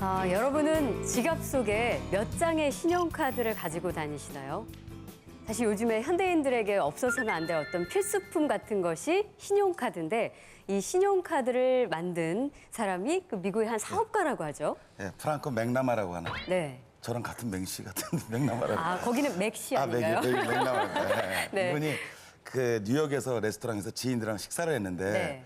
여러분은 지갑 속에 몇 장의 신용카드를 가지고 다니시나요? 사실 요즘에 현대인들에게 없어서는 안 될 어떤 필수품 같은 것이 신용카드인데 이 신용카드를 만든 사람이 그 미국의 한 사업가라고 하죠. 예, 프랑크 맥나마라고 하는. 네. 저랑 같은 맹씨 같은 맥나마라고. 거기는 맥시 아닌가요? 맥나마입니다. 네. 네. 이분이 그 뉴욕에서 레스토랑에서 지인들이랑 식사를 했는데 네.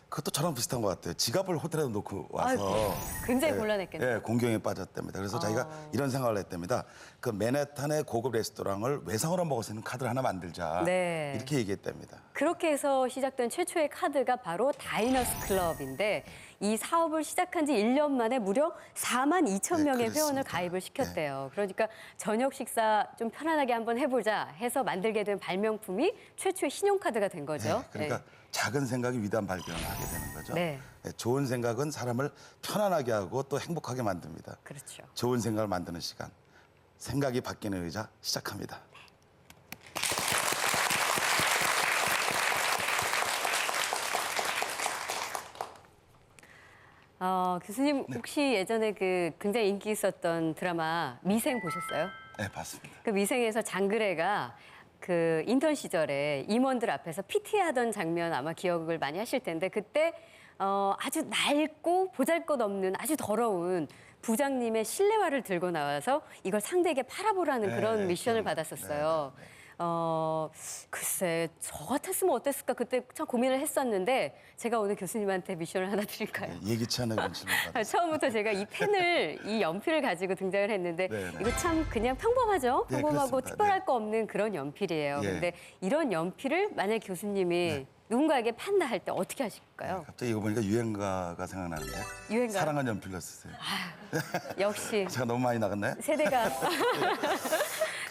그것도 저랑 비슷한 것 같아요. 지갑을 호텔에 놓고 와서 아이고, 굉장히 곤란했겠네요. 예, 공경에 빠졌답니다. 그래서 자기가 이런 생각을 했답니다. 그 맨해튼의 고급 레스토랑을 외상으로 먹을 수 있는 카드를 하나 만들자. 네. 이렇게 얘기했답니다. 그렇게 해서 시작된 최초의 카드가 바로 다이너스 클럽인데 이 사업을 시작한 지 1년 만에 무려 4만 2천 명의 그렇습니다. 회원을 가입을 시켰대요. 그러니까 저녁 식사 좀 편안하게 한번 해보자 해서 만들게 된 발명품이 최초의 신용카드가 된 거죠. 네, 그러니까 작은 생각이 위대한 발견을 하게 되는 거죠. 네. 예, 좋은 생각은 사람을 편안하게 하고 또 행복하게 만듭니다. 그렇죠. 좋은 생각을 만드는 시간. 생각이 바뀌는 의자 시작합니다. 교수님 네. 혹시 예전에 그 굉장히 인기 있었던 드라마 미생 보셨어요? 네, 봤습니다. 그 미생에서 장그래가 그 인턴 시절에 임원들 앞에서 PT하던 장면 아마 기억을 많이 하실 텐데 그때 아주 낡고 보잘것없는 아주 더러운 부장님의 실내화를 들고 나와서 이걸 상대에게 팔아보라는 네, 그런 미션을 기억나요. 받았었어요. 글쎄 저 같았으면 어땠을까 그때 참 고민을 했었는데 제가 오늘 교수님한테 미션을 하나 드릴까요? 예기치 않은 그런 질문 받았습니다. 처음부터 제가 이 펜을, 이 연필을 가지고 등장을 했는데 네네. 이거 참 그냥 평범하죠? 네, 평범하고 그렇습니다. 특별할 네. 거 없는 그런 연필이에요. 예. 근데 이런 연필을 만약 교수님이 누군가에게 판다 할 때 어떻게 하실까요? 갑자기 이거 보니까 유행가가 생각나는데. 유행가? 사랑한 연필로 쓰세요. 역시 제가 너무 많이 나갔나요? 세대가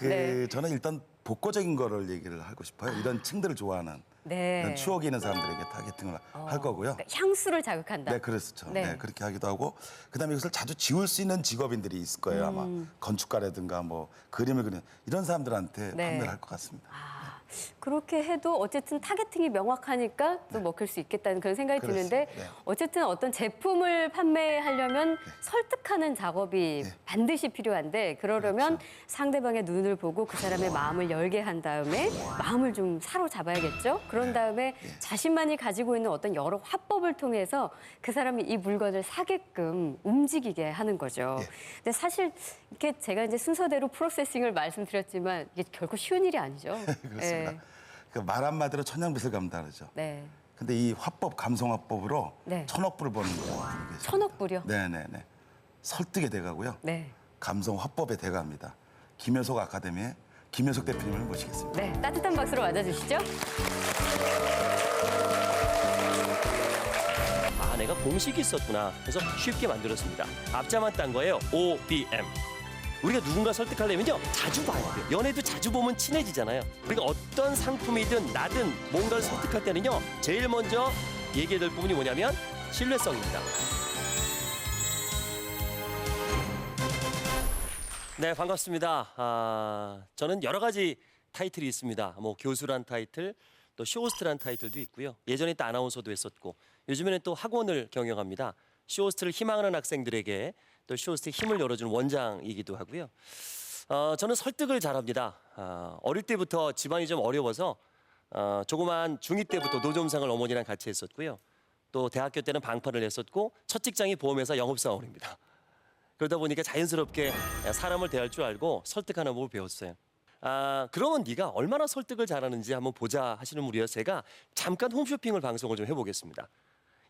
네. 저는 일단 복고적인 거를 얘기를 하고 싶어요. 이런 층들을 좋아하는 네. 이런 추억이 있는 사람들에게 타겟팅을 할 거고요. 그러니까 향수를 자극한다. 네, 그렇죠. 네. 네. 그렇게 하기도 하고 그다음에 이것을 자주 지울 수 있는 직업인들이 있을 거예요. 아마 건축가라든가 뭐 그림을 그리는 이런 사람들한테 네. 판매를 할 것 같습니다. 그렇게 해도 어쨌든 타겟팅이 명확하니까 또 먹힐 수 있겠다는 그런 생각이 드는데 그렇습니다. 네. 어쨌든 어떤 제품을 판매하려면 설득하는 작업이 네. 반드시 필요한데 그러려면 그렇죠. 상대방의 눈을 보고 그 사람의 마음을 열게 한 다음에 마음을 좀 사로잡아야겠죠. 그런 다음에 자신만이 가지고 있는 어떤 여러 화법을 통해서 그 사람이 이 물건을 사게끔 움직이게 하는 거죠. 예. 근데 사실 이렇게 제가 이제 순서대로 프로세싱을 말씀드렸지만 이게 결코 쉬운 일이 아니죠. 그렇습니다. 네. 그 말 한마디로 천냥빚을 갚는다 그러죠. 네. 근데 이 화법, 감성 화법으로 네. 1,000억 불을 버는 거예요. 1,000억 불이요? 네네네. 설득의 대가고요. 네. 감성 화법의 대가입니다. 김효석 아카데미의 김효석 대표님을 모시겠습니다. 네. 따뜻한 박수로 맞아주시죠. 내가 공식이 있었구나. 그래서 쉽게 만들었습니다. 앞자만 딴 거예요. OBM. 우리가 누군가 설득하려면요. 자주 봐야 돼요. 연애도 자주 보면 친해지잖아요. 우리가 어떤 상품이든 나든 뭔가를 설득할 때는요. 제일 먼저 얘기해야 될 부분이 뭐냐면 신뢰성입니다. 네, 반갑습니다. 저는 여러 가지 타이틀이 있습니다. 뭐 교수란 타이틀, 또 쇼호스트란 타이틀도 있고요. 예전에 또 아나운서도 했었고 요즘에는 또 학원을 경영합니다. 쇼호스트를 희망하는 학생들에게 또 쇼호스트의 힘을 열어주는 원장이기도 하고요. 저는 설득을 잘합니다. 어릴 때부터 집안이 좀 어려워서 조그만 중2 때부터 노점상을 어머니랑 같이 했었고요. 또 대학교 때는 방파를 했었고 첫 직장이 보험회사 영업사원입니다. 그러다 보니까 자연스럽게 사람을 대할 줄 알고 설득하는 법을 배웠어요. 그러면 네가 얼마나 설득을 잘하는지 한번 보자 하시는 분이어서 제가 잠깐 홈쇼핑을 방송을 좀 해보겠습니다.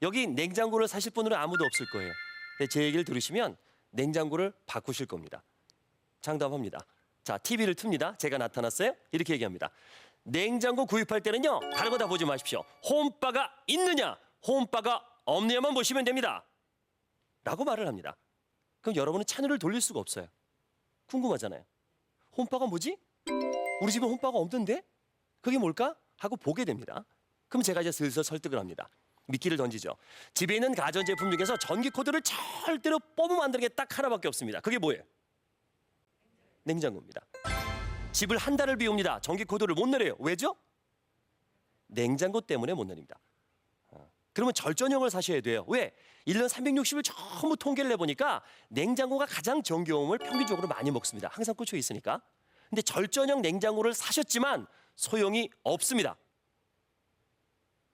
여기 냉장고를 사실 분들은 아무도 없을 거예요. 근데 제 얘기를 들으시면 냉장고를 바꾸실 겁니다. 장담합니다. 자, TV를 틉니다. 제가 나타났어요. 이렇게 얘기합니다. 냉장고 구입할 때는요. 다른 거 다 보지 마십시오. 홈바가 있느냐, 홈바가 없느냐만 보시면 됩니다. 라고 말을 합니다. 그럼 여러분은 채널을 돌릴 수가 없어요. 궁금하잖아요. 홈바가 뭐지? 우리 집은 홈바가 없는데? 그게 뭘까? 하고 보게 됩니다. 그럼 제가 이제 슬슬 설득을 합니다. 미끼를 던지죠. 집에 있는 가전제품 중에서 전기 코드를 절대로 뽑으면 안 되는 게 딱 하나밖에 없습니다. 그게 뭐예요? 냉장고입니다. 집을 한 달을 비웁니다. 전기 코드를 못 내려요. 왜죠? 냉장고 때문에 못 내립니다. 그러면 절전형을 사셔야 돼요. 왜? 1년 360일 전부 통계를 내보니까 냉장고가 가장 전기요금을 평균적으로 많이 먹습니다. 항상 꽂혀 있으니까. 근데 절전형 냉장고를 사셨지만 소용이 없습니다.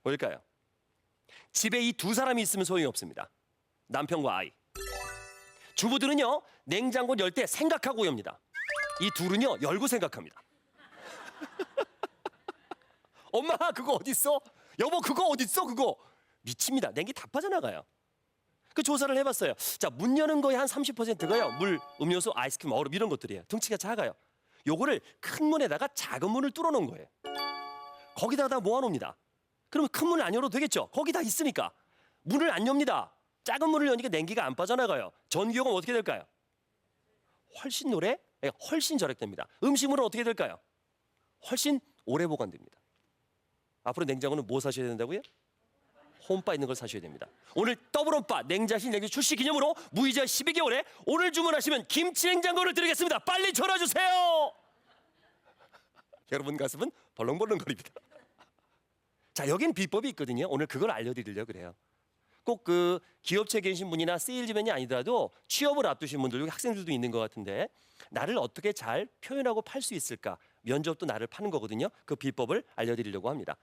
뭘까요? 집에 이 두 사람이 있으면 소용이 없습니다. 남편과 아이. 주부들은요, 냉장고 열 때 생각하고 엽니다. 이 둘은요, 열고 생각합니다. 엄마, 그거 어딨어? 여보, 그거 어딨어? 그거. 미칩니다. 냉기 다 빠져나가요. 그 조사를 해봤어요. 자, 문 여는 거의 한 30%가요. 물, 음료수, 아이스크림, 얼음 이런 것들이에요. 덩치가 작아요. 요거를 큰 문에다가 작은 문을 뚫어놓은 거예요. 거기다가 모아놓습니다. 그러면 큰 문을 안 열어도 되겠죠? 거기 다 있으니까. 문을 안 엽니다. 작은 문을 여니까 냉기가 안 빠져나가요. 전기요금 어떻게 될까요? 훨씬 오래, 훨씬 절약됩니다. 음식물은 어떻게 될까요? 훨씬 오래 보관됩니다. 앞으로 냉장고는 뭐 사셔야 된다고요? 홈바 있는 걸 사셔야 됩니다. 오늘 더블 홈바 냉장실 냉장 출시 기념으로 무이자 12개월에 오늘 주문하시면 김치 냉장고를 드리겠습니다. 빨리 전화 주세요. 여러분 가슴은 벌렁벌렁거립니다. 자, 여긴 비법이 있거든요. 오늘 그걸 알려드리려고 그래요. 꼭 그 기업체에 계신 분이나 세일즈맨이 아니더라도 취업을 앞두신 분들, 여기 학생들도 있는 것 같은데 나를 어떻게 잘 표현하고 팔 수 있을까? 면접도 나를 파는 거거든요. 그 비법을 알려드리려고 합니다.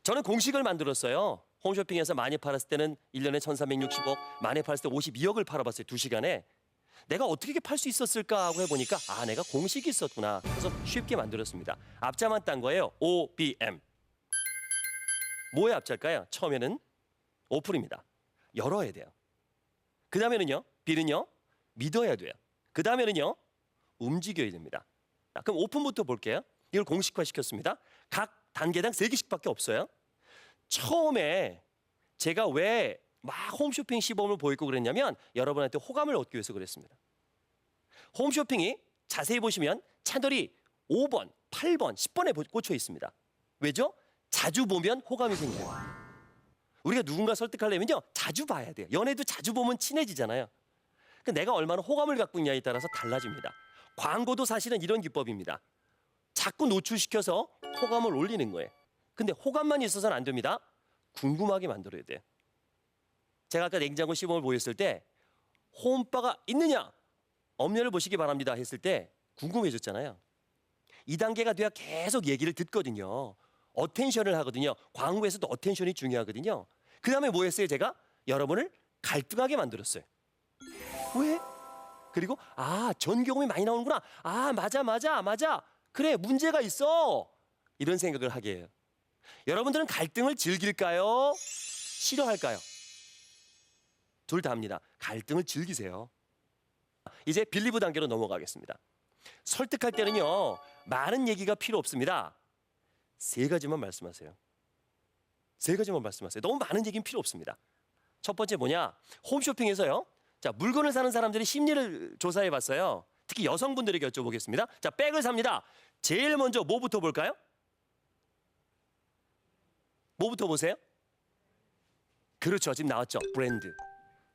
저는 공식을 만들었어요. 홈쇼핑에서 많이 팔았을 때는 1년에 1360억, 많이 팔았을 때 52억을 팔아봤어요. 2시간에. 내가 어떻게 팔 수 있었을까 하고 해보니까 내가 공식이 있었구나. 그래서 쉽게 만들었습니다. 앞자만 딴 거예요. OBM. 뭐의 앞자일까요? 처음에는 오픈입니다. 열어야 돼요. 그 다음에는요. B는요. 믿어야 돼요. 그 다음에는요. 움직여야 됩니다. 자, 그럼 오픈부터 볼게요. 이걸 공식화 시켰습니다. 각 단계당 3개씩밖에 없어요. 처음에 제가 왜 막 홈쇼핑 시범을 보이고 그랬냐면 여러분한테 호감을 얻기 위해서 그랬습니다. 홈쇼핑이 자세히 보시면 채널이 5번, 8번, 10번에 꽂혀 있습니다. 왜죠? 자주 보면 호감이 생겨요. 우리가 누군가 설득하려면요. 자주 봐야 돼요. 연애도 자주 보면 친해지잖아요. 그러니까 내가 얼마나 호감을 갖고 있냐에 따라서 달라집니다. 광고도 사실은 이런 기법입니다. 자꾸 노출시켜서 호감을 올리는 거예요. 근데 호감만 있어서는 안 됩니다. 궁금하게 만들어야 돼요. 제가 아까 냉장고 시범을 보였을 때 홈바가 있느냐 없냐를 보시기 바랍니다 했을 때 궁금해졌잖아요. 2단계가 돼야 계속 얘기를 듣거든요. 어텐션을 하거든요. 광고에서도 어텐션이 중요하거든요. 그 다음에 뭐 했어요? 제가 여러분을 갈등하게 만들었어요. 왜? 그리고 전경험이 많이 나오는구나. 맞아. 그래, 문제가 있어. 이런 생각을 하게 해요. 여러분들은 갈등을 즐길까요? 싫어할까요? 둘 다 합니다. 갈등을 즐기세요. 이제 빌리브 단계로 넘어가겠습니다. 설득할 때는요. 많은 얘기가 필요 없습니다. 3가지만 말씀하세요. 3가지만 말씀하세요. 너무 많은 얘기는 필요 없습니다. 첫 번째 뭐냐? 홈쇼핑에서요. 자, 물건을 사는 사람들의 심리를 조사해 봤어요. 특히 여성분들에게 여쭤보겠습니다. 자, 백을 삽니다. 제일 먼저 뭐부터 볼까요? 뭐부터 보세요? 그렇죠. 지금 나왔죠. 브랜드.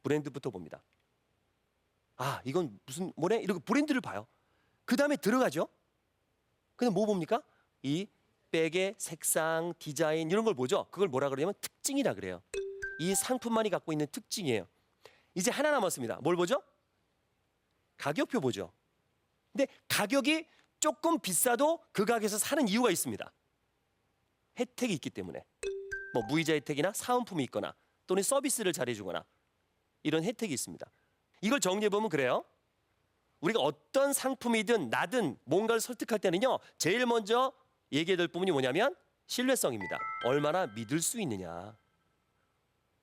브랜드부터 봅니다. 이건 무슨 뭐래? 이렇게 브랜드를 봐요. 그 다음에 들어가죠. 근데 뭐 봅니까? 이 백의 색상, 디자인 이런 걸 보죠. 그걸 뭐라 그러냐면 특징이라 그래요. 이 상품만이 갖고 있는 특징이에요. 이제 하나 남았습니다. 뭘 보죠? 가격표 보죠. 근데 가격이 조금 비싸도 그 가격에서 사는 이유가 있습니다. 혜택이 있기 때문에. 뭐 무이자 혜택이나 사은품이 있거나 또는 서비스를 잘해주거나 이런 혜택이 있습니다. 이걸 정리해보면 그래요. 우리가 어떤 상품이든 나든 뭔가를 설득할 때는요. 제일 먼저 얘기해야 될 부분이 뭐냐면 신뢰성입니다. 얼마나 믿을 수 있느냐.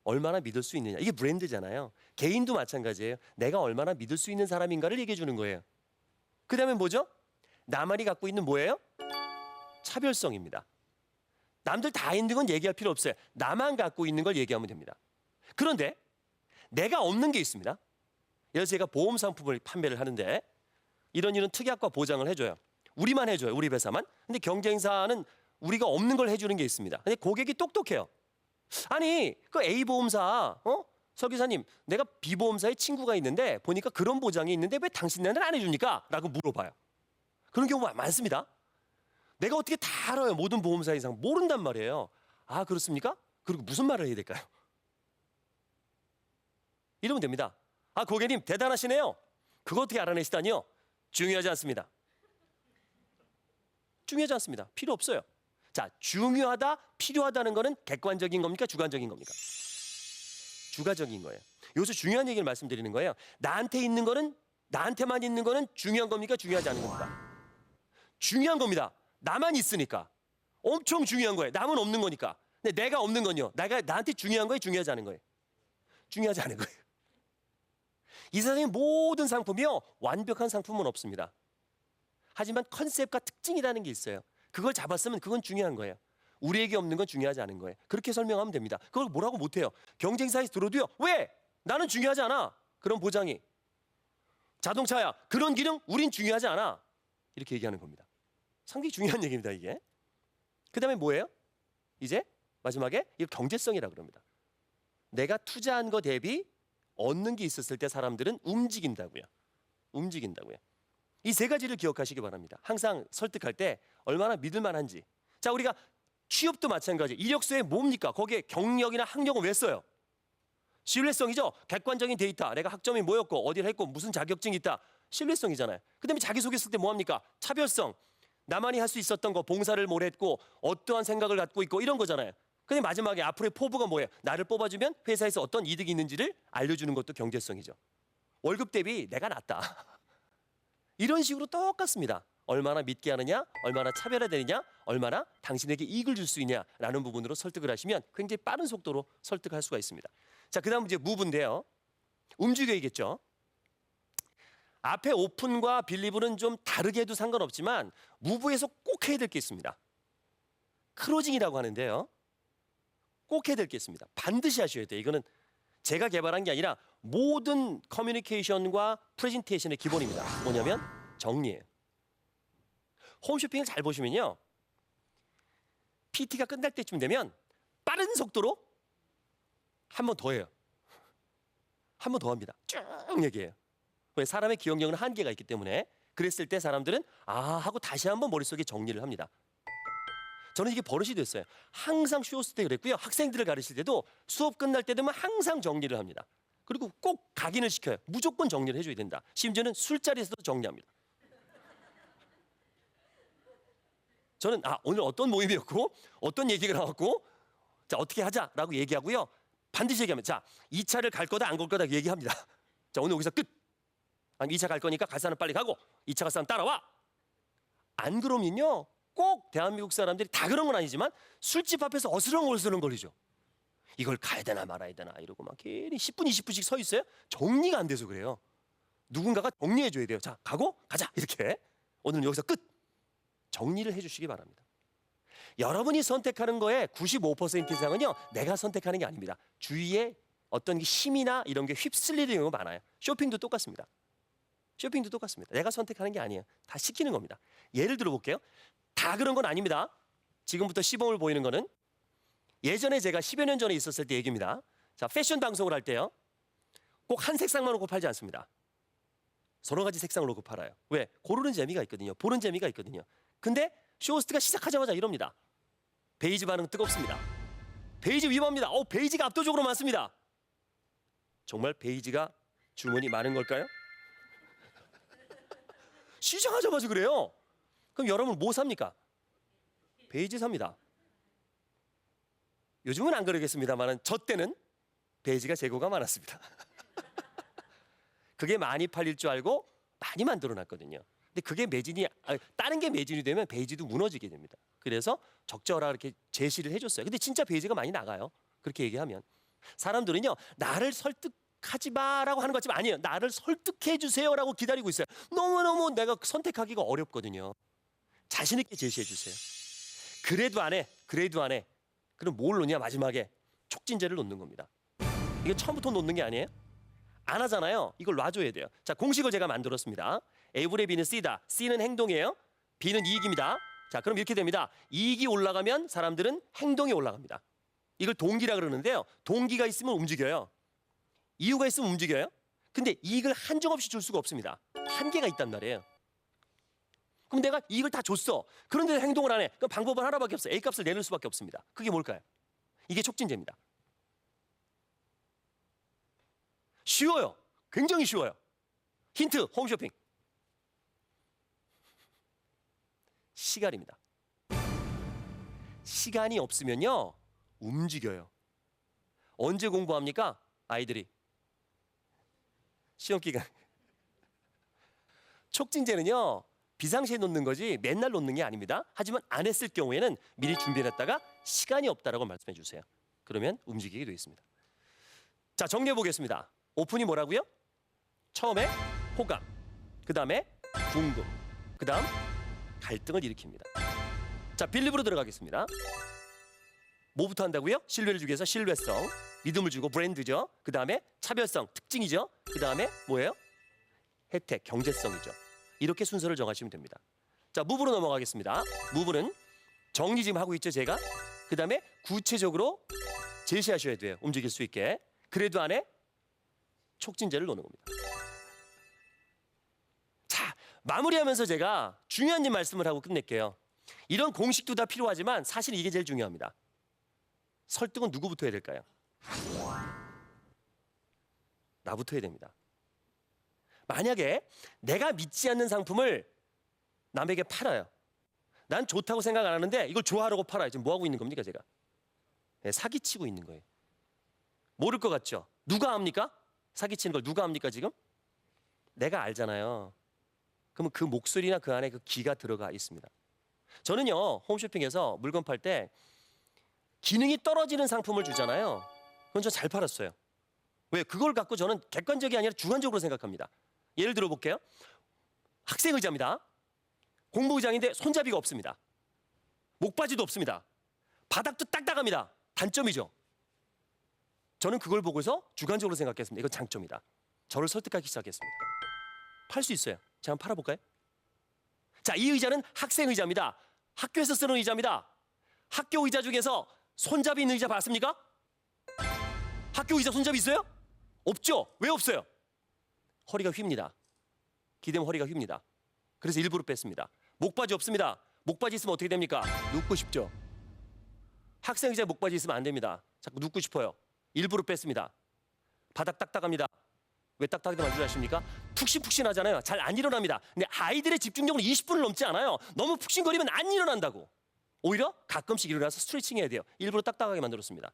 얼마나 믿을 수 있느냐. 이게 브랜드잖아요. 개인도 마찬가지예요. 내가 얼마나 믿을 수 있는 사람인가를 얘기해 주는 거예요. 그 다음에 뭐죠? 나만이 갖고 있는 뭐예요? 차별성입니다. 남들 다 있는 건 얘기할 필요 없어요. 나만 갖고 있는 걸 얘기하면 됩니다. 그런데 내가 없는 게 있습니다. 예를 들어서 제가 보험 상품을 판매를 하는데 이런 특약과 보장을 해줘요. 우리만 해줘요. 우리 회사만. 근데 경쟁사는 우리가 없는 걸 해주는 게 있습니다. 근데 고객이 똑똑해요. 아니 그 A 보험사 설계사님 내가 B 보험사에 친구가 있는데 보니까 그런 보장이 있는데 왜 당신네는 안 해줍니까? 라고 물어봐요. 그런 경우가 많습니다. 내가 어떻게 다 알아요. 모든 보험사 이상 모른단 말이에요. 그렇습니까? 그리고 무슨 말을 해야 될까요? 이러면 됩니다. 아, 고객님 대단하시네요. 그거 어떻게 알아내시다니요? 중요하지 않습니다. 중요하지 않습니다. 필요 없어요. 자, 중요하다, 필요하다는 거는 객관적인 겁니까? 주관적인 겁니까? 주관적인 거예요. 여기서 중요한 얘기를 말씀드리는 거예요. 나한테 있는 거는, 나한테만 있는 거는 중요한 겁니까? 중요하지 않은 겁니까? 중요한 겁니다. 나만 있으니까. 엄청 중요한 거예요. 남은 없는 거니까. 근데 내가 없는 건요. 나한테 중요한 거예요? 중요하지 않은 거예요? 중요하지 않은 거예요. 이 세상의 모든 상품이요. 완벽한 상품은 없습니다. 하지만 컨셉과 특징이라는 게 있어요. 그걸 잡았으면 그건 중요한 거예요. 우리에게 없는 건 중요하지 않은 거예요. 그렇게 설명하면 됩니다. 그걸 뭐라고 못해요. 경쟁사에서 들어도요. 왜? 나는 중요하지 않아. 그런 보장이. 자동차야. 그런 기능 우린 중요하지 않아. 이렇게 얘기하는 겁니다. 상당히 중요한 얘기입니다, 이게. 그 다음에 뭐예요? 이제 마지막에 이 경제성이라 그럽니다. 내가 투자한 거 대비 얻는 게 있었을 때 사람들은 움직인다고요. 움직인다고요. 이 세 가지를 기억하시기 바랍니다. 항상 설득할 때 얼마나 믿을 만한지. 자, 우리가 취업도 마찬가지. 이력서에 뭡니까? 거기에 경력이나 학력은 왜 써요? 신뢰성이죠. 객관적인 데이터. 내가 학점이 뭐였고 어디를 했고 무슨 자격증이 있다. 신뢰성이잖아요. 그다음에 자기소개 쓸 때 뭐합니까? 차별성. 나만이 할 수 있었던 거, 봉사를 뭘 했고 어떠한 생각을 갖고 있고 이런 거잖아요. 근데 마지막에 앞으로의 포부가 뭐예요? 나를 뽑아주면 회사에서 어떤 이득이 있는지를 알려주는 것도 경제성이죠. 월급 대비 내가 낫다. 이런 식으로 똑같습니다. 얼마나 믿게 하느냐, 얼마나 차별화되느냐, 얼마나 당신에게 이익을 줄 수 있냐라는 부분으로 설득을 하시면 굉장히 빠른 속도로 설득할 수가 있습니다. 자, 그다음 이제 무브인데요. 움직여야겠죠. 앞에 오픈과 빌리브는 좀 다르게 해도 상관없지만 무브에서 꼭 해야 될 게 있습니다. 크로징이라고 하는데요. 꼭 해야 될 게 있습니다. 반드시 하셔야 돼요. 이거는 제가 개발한 게 아니라 모든 커뮤니케이션과 프레젠테이션의 기본입니다. 뭐냐면 정리예요. 홈쇼핑을 잘 보시면요. PT가 끝날 때쯤 되면 빠른 속도로 한 번 더 해요. 한 번 더 합니다. 쭉 얘기해요. 왜? 사람의 기억력은 한계가 있기 때문에 그랬을 때 사람들은 아 하고 다시 한번 머릿속에 정리를 합니다. 저는 이게 버릇이 됐어요. 항상 쇼스 때 그랬고요. 학생들을 가르칠 때도 수업 끝날 때 되면 항상 정리를 합니다. 그리고 꼭 각인을 시켜요. 무조건 정리를 해줘야 된다. 심지어는 술자리에서도 정리합니다. 저는 오늘 어떤 모임이었고 어떤 얘기가 나왔고 자 어떻게 하자라고 얘기하고요. 반드시 얘기하면 자 2차를 갈 거다 안 갈 거다 얘기합니다. 자 오늘 여기서 끝. 2차 갈 거니까 갈 사람 빨리 가고 2차 갈 사람 따라와. 안 그러면요. 꼭 대한민국 사람들이 다 그런 건 아니지만 술집 앞에서 어슬렁어슬렁 거리죠. 이걸 가야 되나 말아야 되나 이러고 막 괜히 10분 20분씩 서 있어요. 정리가 안 돼서 그래요. 누군가가 정리해 줘야 돼요. 자 가고 가자 이렇게. 오늘은 여기서 끝. 정리를 해주시기 바랍니다. 여러분이 선택하는 거에 95% 이상은요. 내가 선택하는 게 아닙니다. 주위에 어떤 힘이나 이런 게 휩쓸리는 경우가 많아요. 쇼핑도 똑같습니다. 쇼핑도 똑같습니다. 내가 선택하는 게 아니에요. 다 시키는 겁니다. 예를 들어 볼게요. 다 그런 건 아닙니다. 지금부터 시범을 보이는 거는 예전에 제가 10여 년 전에 있었을 때 얘기입니다. 자, 패션 방송을 할 때요. 꼭 한 색상만 놓고 팔지 않습니다. 서너 가지 색상을 놓고 팔아요. 왜? 고르는 재미가 있거든요. 보는 재미가 있거든요. 근데 쇼호스트가 시작하자마자 이럽니다. 베이지 반응 뜨겁습니다. 베이지 위험합니다. 베이지가 압도적으로 많습니다. 정말 베이지가 주문이 많은 걸까요? 시작하자마자 그래요. 그럼 여러분 뭐 삽니까? 베이지 삽니다. 요즘은 안 그러겠습니다만 저 때는 베이지가 재고가 많았습니다. 그게 많이 팔릴 줄 알고 많이 만들어놨거든요. 근데 그게 매진이 다른 게 매진이 되면 베이지도 무너지게 됩니다. 그래서 적절하게 이렇게 제시를 해줬어요. 근데 진짜 베이지가 많이 나가요. 그렇게 얘기하면 사람들은요 나를 설득하지 마라고 하는 것 같지만 아니에요. 나를 설득해 주세요라고 기다리고 있어요. 너무너무 내가 선택하기가 어렵거든요. 자신 있게 제시해 주세요. 그래도 안 해. 그래도 안 해. 그럼 뭘 놓냐 마지막에 촉진제를 놓는 겁니다. 이게 처음부터 놓는 게 아니에요. 안 하잖아요. 이걸 놔줘야 돼요. 자 공식을 제가 만들었습니다. A분의 B는 C다. C는 행동이에요. B는 이익입니다. 자 그럼 이렇게 됩니다. 이익이 올라가면 사람들은 행동이 올라갑니다. 이걸 동기라 그러는데요. 동기가 있으면 움직여요. 이유가 있으면 움직여요. 근데 이익을 한정없이 줄 수가 없습니다. 한계가 있단 말이에요. 그럼 내가 이익을 다 줬어. 그런데 행동을 안 해. 그럼 방법은 하나밖에 없어요. A값을 내놓을 수밖에 없습니다. 그게 뭘까요? 이게 촉진제입니다. 쉬워요. 굉장히 쉬워요. 힌트, 홈쇼핑. 시간입니다. 시간이 없으면요, 움직여요. 언제 공부합니까? 아이들이. 시험 기간. 촉진제는요, 비상시에 놓는 거지 맨날 놓는 게 아닙니다. 하지만 안 했을 경우에는 미리 준비해놨다가 시간이 없다라고 말씀해 주세요. 그러면 움직이게 되어 있습니다. 자, 정리해 보겠습니다. 오픈이 뭐라고요? 처음에 호감, 그 다음에 궁금, 그 다음 갈등을 일으킵니다. 자, 빌립으로 들어가겠습니다. 뭐부터 한다고요? 신뢰를 주기 위해서 신뢰성, 믿음을 주고 브랜드죠. 그 다음에 차별성, 특징이죠. 그 다음에 뭐예요? 혜택, 경제성이죠. 이렇게 순서를 정하시면 됩니다. 자, 무브로 넘어가겠습니다. 무브는 정리 지금 하고 있죠, 제가. 그 다음에 구체적으로 제시하셔야 돼요. 움직일 수 있게. 그래도 안에 촉진제를 놓는 겁니다. 자, 마무리하면서 제가 중요한 말씀을 하고 끝낼게요. 이런 공식도 다 필요하지만 사실 이게 제일 중요합니다. 설득은 누구부터 해야 될까요? 나부터 해야 됩니다. 만약에 내가 믿지 않는 상품을 남에게 팔아요. 난 좋다고 생각 안 하는데 이걸 좋아하라고 팔아요. 지금 뭐 하고 있는 겁니까, 제가? 네, 사기치고 있는 거예요. 모를 것 같죠? 누가 압니까? 사기치는 걸 누가 압니까, 지금? 내가 알잖아요. 그러면 그 목소리나 그 안에 그 기가 들어가 있습니다. 저는요, 홈쇼핑에서 물건 팔 때 기능이 떨어지는 상품을 주잖아요. 그건 저 잘 팔았어요. 왜? 그걸 갖고 저는 객관적이 아니라 주관적으로 생각합니다. 예를 들어 볼게요. 학생 의자입니다. 공부 의자인데 손잡이가 없습니다. 목바지도 없습니다. 바닥도 딱딱합니다. 단점이죠. 저는 그걸 보고서 주관적으로 생각했습니다. 이건 장점이다. 저를 설득하기 시작했습니다. 팔 수 있어요. 제가 한번 팔아볼까요? 자, 이 의자는 학생 의자입니다. 학교에서 쓰는 의자입니다. 학교 의자 중에서 손잡이 있는 의자 봤습니까? 학교 의자 손잡이 있어요? 없죠? 왜 없어요? 허리가 휩니다. 기대면 허리가 휩니다. 그래서 일부러 뺐습니다. 목바지 없습니다. 목바지 있으면 어떻게 됩니까? 눕고 싶죠? 학생 의자에 목바지 있으면 안 됩니다. 자꾸 눕고 싶어요. 일부러 뺐습니다. 바닥 딱딱합니다. 왜 딱딱하게 만들 줄 아십니까? 푹신푹신하잖아요. 잘 안 일어납니다. 근데 아이들의 집중력은 20분을 넘지 않아요. 너무 푹신거리면 안 일어난다고. 오히려 가끔씩 일어나서 스트레칭 해야 돼요. 일부러 딱딱하게 만들었습니다.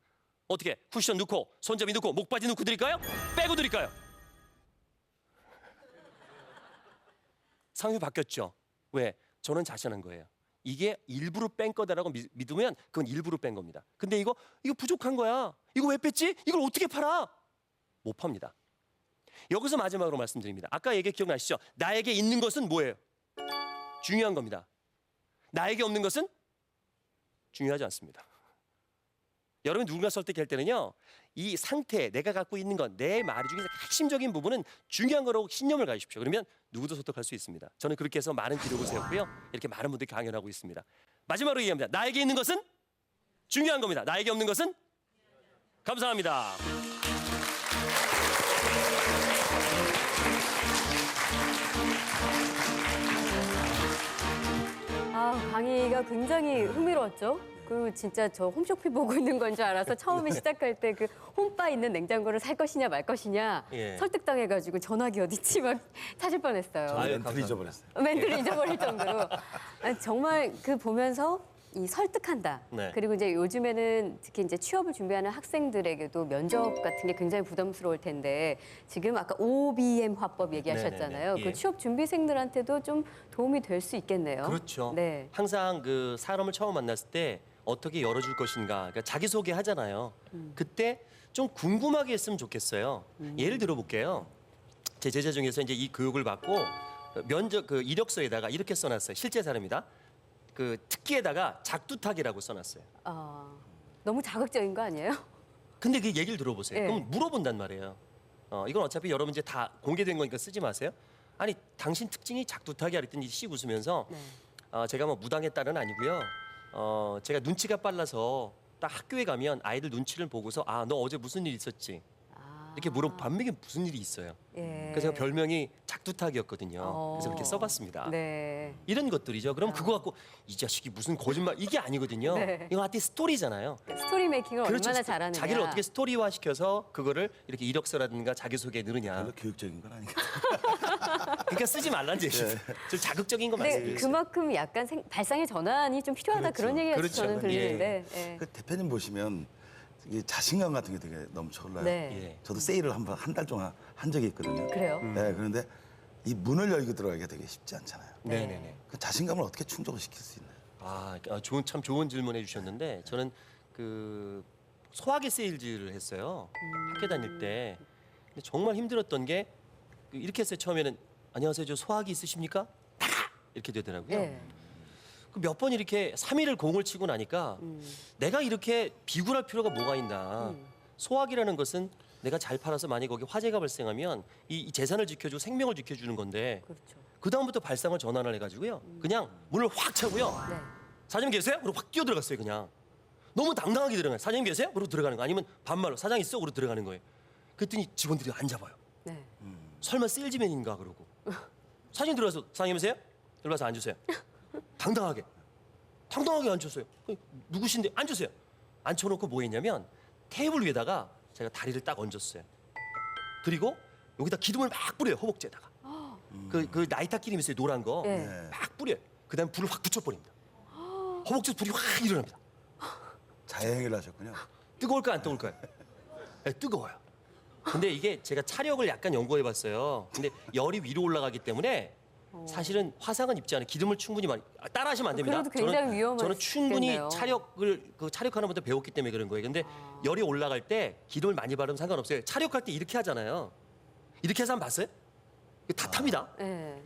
어떻게? 쿠션 넣고 손잡이 넣고 목바지 넣고 드릴까요? 빼고 드릴까요? 상황이 바뀌었죠. 왜? 저는 자신한 거예요. 이게 일부러 뺀 거다라고 믿으면 그건 일부러 뺀 겁니다. 근데 이거 부족한 거야. 이거 왜 뺐지? 이걸 어떻게 팔아? 못 팝니다. 여기서 마지막으로 말씀드립니다. 아까 얘기 기억나시죠? 나에게 있는 것은 뭐예요? 중요한 겁니다. 나에게 없는 것은 중요하지 않습니다. 여러분 누군가 설득할 때는요, 이 상태, 내가 갖고 있는 것, 내 말 중에서 핵심적인 부분은 중요한 거라고 신념을 가지십시오. 그러면 누구도 설득할 수 있습니다. 저는 그렇게 해서 많은 기록을 세웠고요. 이렇게 많은 분들이 강연하고 있습니다. 마지막으로 얘기합니다. 나에게 있는 것은 중요한 겁니다. 나에게 없는 것은 감사합니다. 강의가 굉장히 흥미로웠죠. 그 진짜 저 홈쇼핑 보고 있는 건 줄 알아서 처음에 시작할 때 그 홈바 있는 냉장고를 살 것이냐 말 것이냐 예. 설득당해가지고 전화기 어디지 막 찾을 뻔했어요. 멘트를 잊어버렸어요. 멘트를 잊어버릴 정도로. 아니, 정말 그 보면서 이 설득한다. 네. 그리고 이제 요즘에는 특히 이제 취업을 준비하는 학생들에게도 면접 같은 게 굉장히 부담스러울 텐데 지금 아까 OBM 화법 얘기하셨잖아요. 네네네. 예. 그 취업 준비생들한테도 좀 도움이 될 수 있겠네요. 그렇죠. 네. 항상 그 사람을 처음 만났을 때 어떻게 열어줄 것인가, 그러니까 자기소개 하잖아요. 그때 좀 궁금하게 했으면 좋겠어요. 예를 들어 볼게요. 제 제자 중에서 이제 이 교육을 받고 면접 그 이력서에다가 이렇게 써놨어요. 실제 사람이다. 그 특기에다가 작두타기라고 써놨어요. 너무 자극적인 거 아니에요? 근데 그 얘기를 들어보세요. 네. 그럼 물어본단 말이에요. 이건 어차피 여러분 이제 다 공개된 거니까 쓰지 마세요. 아니 당신 특징이 작두타기 하랬더니 씩 웃으면서 네. 제가 뭐 무당했다는 아니고요. 제가 눈치가 빨라서 딱 학교에 가면 아이들 눈치를 보고서 너 어제 무슨 일 있었지? 이렇게 물어보면 이게 무슨 일이 있어요. 예. 그래서 제가 별명이 작두탁이었거든요. 그래서 그렇게 써봤습니다. 네. 이런 것들이죠. 그럼 그거 갖고 이 자식이 무슨 거짓말 이게 아니거든요. 네. 이거 하여튼 스토리잖아요. 스토리 메이킹을 그렇죠. 얼마나 잘하느냐. 자기를 어떻게 스토리화 시켜서 그거를 이렇게 이력서라든가 자기소개에 넣느냐. 별로 교육적인 건 아니겠죠. 그러니까 쓰지 말라는 얘기죠. 좀 자극적인 거 근데 말씀드리겠습니다. 그만큼 약간 발상의 전환이 좀 필요하다 그런 얘기가 그렇죠. 저는 들리는데. 예. 그 대표님 보시면 이게 자신감 같은 게 되게 넘쳐 흘러요. 네. 예. 저도 세일을 한 달 동안 한 적이 있거든요. 그래요? 네, 그런데 이 문을 열고 들어가기가 되게 쉽지 않잖아요. 네네네. 그 자신감을 어떻게 충족을 시킬 수 있나요? 참 좋은 질문 해주셨는데 저는 그 소화기 세일즈를 했어요. 학교 다닐 때. 근데 정말 힘들었던 게 이렇게 했어요. 처음에는 안녕하세요, 저 소화기 있으십니까? 나가! 이렇게 되더라고요. 예. 몇 번 이렇게 3일을 공을 치고 나니까 내가 이렇게 비굴할 필요가 뭐가 있나. 소화기라는 것은 내가 잘 팔아서 만약 거기 화재가 발생하면 이 재산을 지켜주고 생명을 지켜주는 건데 그렇죠. 그 다음부터 발상을 전환을 해가지고요. 그냥 문을 확 차고요. 네. 사장님 계세요? 그러고 확 뛰어 들어갔어요. 그냥 너무 당당하게 들어가요. 사장님 계세요? 그러고 들어가는 거 아니면 반말로 사장 있어? 그러고 들어가는 거예요. 그랬더니 직원들이 안 잡아요. 네. 설마 세일즈맨인가 그러고 사장님 들어가서 사장님이세요? 일로 와서 앉으세요. 당당하게 앉혔어요. 누구신데 앉으세요. 앉혀놓고 뭐 했냐면 테이블 위에다가 제가 다리를 딱 얹었어요. 그리고 여기다 기름을 막 뿌려요. 허벅지에다가. 그 나이타 기름 있어요. 노란 거. 네. 막 뿌려요. 그다음에 불을 확 붙여버립니다. 허벅지에서 불이 확 일어납니다. 자해행위를 하셨군요. 뜨거울까 안 뜨거울까요? 네, 뜨거워요. 근데 이게 제가 차력을 약간 연구해봤어요. 근데 열이 위로 올라가기 때문에 사실은 화상은 입지 않아요. 기름을 충분히 많이 따라하시면 안 됩니다. 그래도 굉장히 위험할 저는 충분히 수 있겠네요. 차력을 차력하는 분들 배웠기 때문에 그런 거예요. 근데 열이 올라갈 때 기름을 많이 바르면 상관없어요. 차력할 때 이렇게 하잖아요. 이렇게 해서 한번 봤어요? 이거 다 탑니다. 예.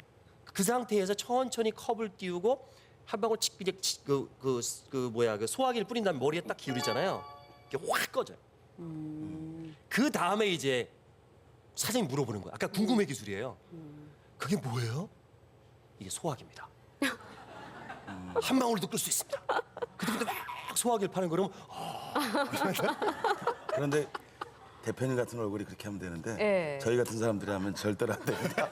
그 상태에서 천천히 컵을 띄우고 한 방울 이제 그 소화기를 뿌린 다음에 머리에 딱 기울이잖아요. 이게 확 꺼져요. 그 다음에 이제 사장님 물어보는 거예요. 아까 궁금해 기술이에요. 그게 뭐예요? 이게 소화기입니다. 한 방울도 끌 수 있습니다. 그때부터 막 소화기를 파는 거라면 그런데 대표님 같은 얼굴이 그렇게 하면 되는데 예. 저희 같은 사람들이 하면 절대로 안 됩니다.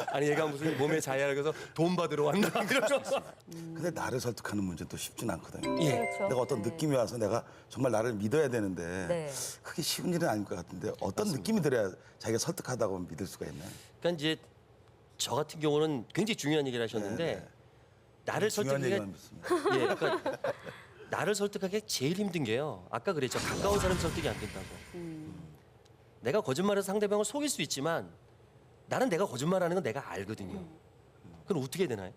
아니 얘가 무슨 몸에 자해를 해서 돈 받으러 왔나 그러죠. 근데 나를 설득하는 문제는 또 쉽진 않거든요. 예. 그렇죠. 내가 어떤 네. 느낌이 와서 내가 정말 나를 믿어야 되는데 네. 그게 쉬운 일은 아닐 것 같은데 어떤 느낌이 들어야 자기가 설득하다고 믿을 수가 있나요? 그러니까 이제 저 같은 경우는 굉장히 중요한 얘기를 하셨는데 네, 네. 나를 중요한 설득하기 얘기만 믿습니다. 예, 그러니까 나를 설득하기 제일 힘든 게요. 아까 그랬죠. 가까운 사람 설득이 안 된다고. 내가 거짓말해서 상대방을 속일 수 있지만 나는 내가 거짓말하는 건 내가 알거든요. 그럼 어떻게 되나요?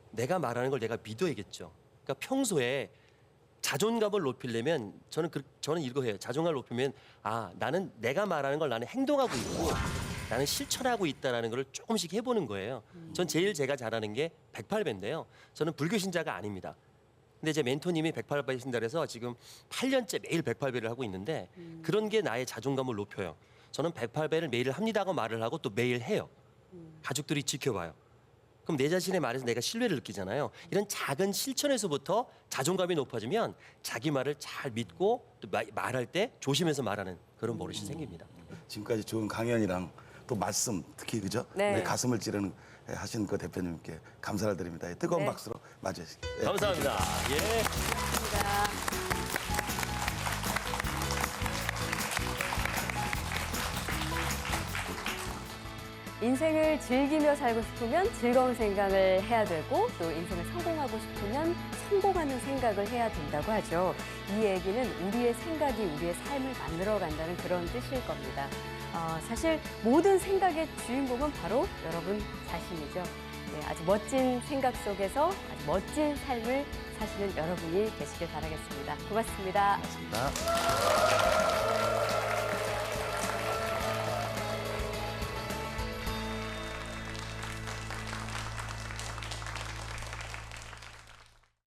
내가 말하는 걸 내가 믿어야겠죠. 그러니까 평소에 자존감을 높이려면 저는 이거 해요. 자존감을 높이면 나는 내가 말하는 걸 나는 행동하고 있고 나는 실천하고 있다라는 걸 조금씩 해보는 거예요. 전 제일 제가 잘하는 게 108배인데요. 저는 불교 신자가 아닙니다. 근데 제 멘토님이 108배 신다 그래서 지금 8년째 매일 108배를 하고 있는데 그런 게 나의 자존감을 높여요. 저는 108배를 매일 합니다고 말을 하고 또 매일 해요. 가족들이 지켜봐요. 그럼 내 자신의 말에서 내가 신뢰를 느끼잖아요. 이런 작은 실천에서부터 자존감이 높아지면 자기 말을 잘 믿고 또 말할 때 조심해서 말하는 그런 버릇이 생깁니다. 지금까지 좋은 강연이랑 또 말씀 특히 그죠? 네. 내 가슴을 찌르는 하신 그 대표님께 감사를 드립니다. 뜨거운 네. 박수로 맞이하시죠. 예. 감사합니다. 예. 감사합니다. 인생을 즐기며 살고 싶으면 즐거운 생각을 해야 되고 또 인생을 성공하고 싶으면 성공하는 생각을 해야 된다고 하죠. 이 얘기는 우리의 생각이 우리의 삶을 만들어 간다는 그런 뜻일 겁니다. 사실 모든 생각의 주인공은 바로 여러분 자신이죠. 네, 아주 멋진 생각 속에서 아주 멋진 삶을 사시는 여러분이 되시길 바라겠습니다. 고맙습니다. 고맙습니다.